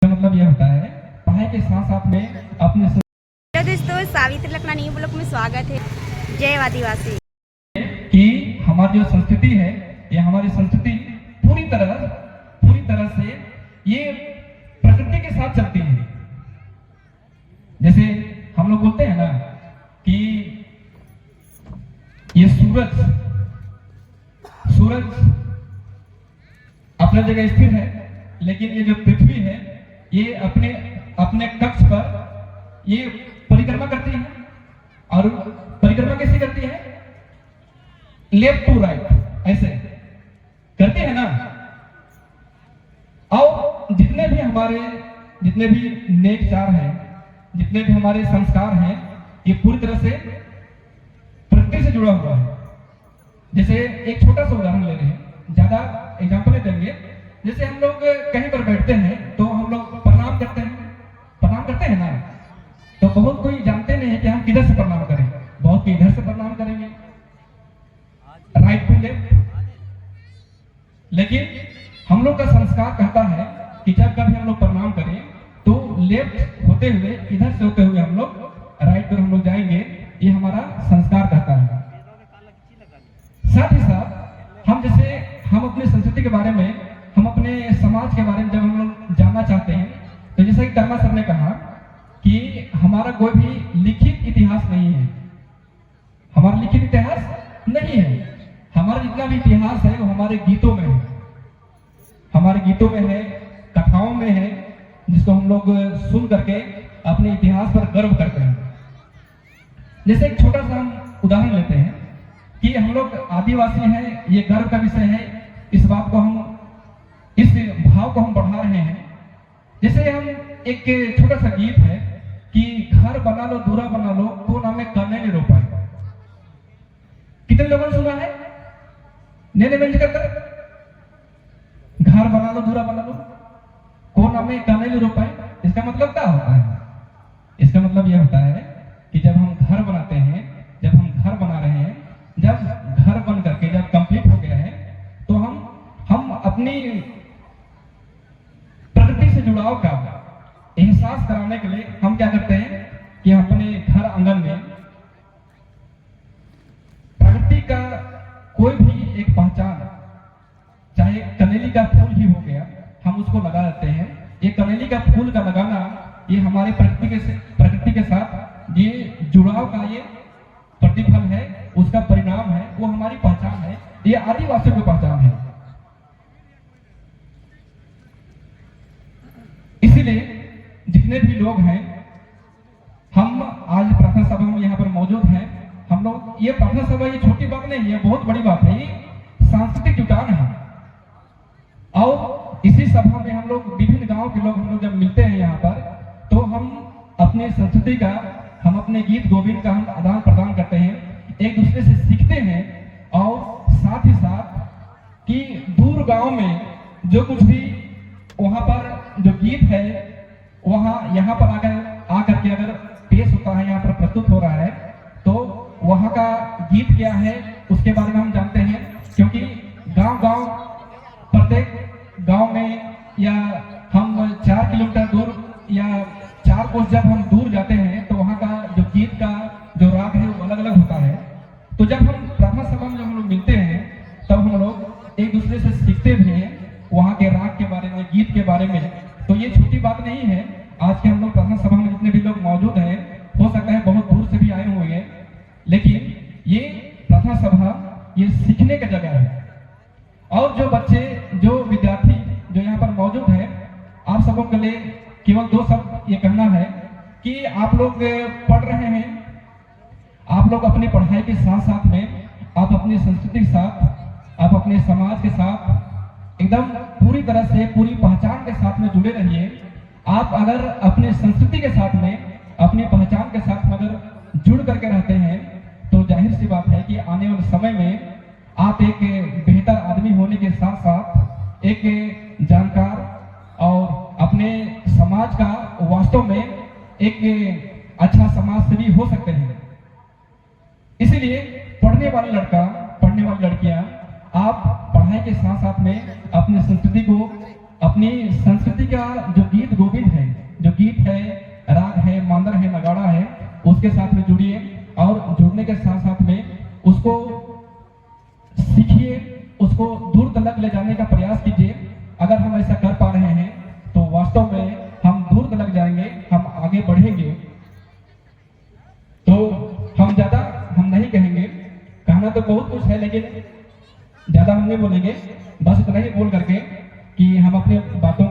मतलब यह होता है पढ़ाई के साथ साथ में अपने दोस्तों सावित्री लखना न्यू ब्लॉक में स्वागत है। जय आदिवासी। कि हमारी जो संस्कृति है ये हमारी संस्कृति पूरी तरह से ये प्रकृति के साथ चलती है। जैसे हम लोग बोलते हैं ना कि ये सूरज अपने जगह स्थिर है, लेकिन ये जो पृथ्वी है ये अपने कक्ष पर ये परिक्रमा करती है। और परिक्रमा कैसे करती है? लेफ्ट टू राइट ऐसे करते हैं ना। और जितने भी नेक चार हैं, जितने भी हमारे संस्कार हैं, ये पूरी तरह से प्रकृति से जुड़ा हुआ है। जैसे एक छोटा सा उदाहरण ले रहे हैं, ज्यादा एग्जाम्पल नहीं देंगे। जैसे हम लोग कहीं पर बैठते हैं तो हम लोग प्रणाम करते हैं ना, तो बहुत कोई जानते नहीं है कि हम किधर से प्रणाम करें। बहुत कोई इधर से प्रणाम करेंगे, राइट टू लेफ्ट। लेकिन हम लोग का संस्कार कहता है कि जब कभी हम लोग प्रणाम करें तो लेफ्ट होते हुए, इधर से होते हुए हम लोग राइट पर हम लोग जाएंगे। ये हमारा संस्कार कहता है। साथ ही साथ हम अपनी संस्कृति के बारे में, हम अपने समाज के बारे में जब हम लोग जानना चाहते हैं, तो जैसा कि कर्मा सर ने कहा कि हमारा कोई भी लिखित इतिहास नहीं है। हमारा लिखित इतिहास नहीं है। हमारा जितना भी इतिहास है वो हमारे गीतों में है, हमारे गीतों में है, कथाओं में है, जिसको हम लोग सुन करके अपने इतिहास पर गर्व करते हैं। जैसे एक छोटा सा हम उदाहरण लेते हैं कि हम लोग आदिवासी हैं, ये गर्व का विषय है। इस भाव को हम बढ़ा रहे हैं। जैसे हम एक छोटा सा गीत है कि घर बना लो दूरा बना लो, को नामे करने नहीं रो पाए। कितने लोगों ने सुना है? नेने मिल कर घर बना लो दूरा बना लो, को नामे करने नहीं रो पाए। इसका मतलब क्या होता है? इसका मतलब यह होता है कि जब हम घर बनाते हैं, जब हम घर बना रहे हैं, जब घर बन करके जब कंप्लीट हो गया है, तो हम अपनी प्रकृति से जुड़ाव का एहसास कराने के लिए हम क्या करते हैं कि अपने घर आंगन में प्रकृति का कोई भी एक पहचान, चाहे कनेली का फूल ही हो गया, हम उसको लगा देते हैं। ये कनेली का फूल का लगाना ये हमारे प्रकृति के साथ ये जुड़ाव का ये प्रतिफल है, उसका परिणाम है, वो हमारी पहचान है। ये आदिवासियों की पहचान है। इसीलिए जितने भी लोग हैं, हम आज प्रार्थना सभा में यहाँ पर मौजूद हैं। हम लोग ये प्रार्थना सभा ये छोटी बात नहीं है, बहुत बड़ी बात है। ये सांस्कृतिक जुटान है। और इसी सभा में हम लोग विभिन्न गांव के लोग हम लोग जब मिलते हैं यहाँ पर, तो हम अपने संस्कृति का, हम अपने गीत गोविंद का हम आदान प्रदान करते हैं, एक दूसरे से सीखते हैं। और साथ ही साथ कि दूर गांव में जो कुछ भी वहां पर जो गीत है, वहां यहाँ पर आकर के अगर पेश होता है, यहाँ पर प्रस्तुत हो रहा है, तो वहां का गीत क्या है उसके बारे में हम जानते हैं। क्योंकि गांव प्रत्येक गांव में, या हम 4 किलोमीटर दूर या 4 कोस जब हम दूर जाते हैं, तो वहां का जो गीत का जो राग है वो अलग अलग होता है। तो जब हम प्रार्थना सभा में जब हम लोग मिलते हैं, तब हम लोग एक दूसरे से सीखते भी हैं वहां के राग के बारे में, गीत के बारे में। तो ये छोटी बात नहीं है। आज के हम लोग प्रार्थना सभा में जितने भी लोग मौजूद हैं, हो सकता है बहुत दूर से भी आए हुए हैं, लेकिन ये प्रार्थना सभा ये सीखने की जगह है। और जो बच्चे, जो विद्यार्थी जो यहाँ पर मौजूद हैं, आप सबों के लिए केवल 2 शब्द ये कहना है कि आप लोग पढ़ रहे हैं, आप लोग अपनी पढ़ाई के साथ साथ में आप अपनी संस्कृति के साथ, आप अपने समाज के साथ एकदम पूरी तरह से, पूरी पहचान के साथ में जुड़े रहिए। आप अगर अपने संस्कृति के साथ में, अपनी पहचान के साथ में अगर जुड़ करके रहते हैं, तो जाहिर सी बात है कि आने वाले समय में आप एक बेहतर आदमी होने के साथ साथ एक जानकार और अपने समाज का वास्तव में एक अच्छा समाज सेवी हो सकते हैं। इसीलिए पढ़ने वाले लड़का, पढ़ने वाली लड़कियां, आप पढ़ाई के साथ साथ में अपनी संस्कृति को, अपनी संस्कृति का जो गीत गोविंद कीजिए, उसको दूर तक ले जाने का प्रयास कीजिए। अगर हम ऐसा कर पा रहे हैं तो वास्तव में हम दूर तक जाएंगे, हम आगे बढ़ेंगे। तो हम नहीं कहेंगे, कहना तो बहुत कुछ है लेकिन ज्यादा हम नहीं बोलेंगे। बस इतना ही बोल करके कि हम अपने बातों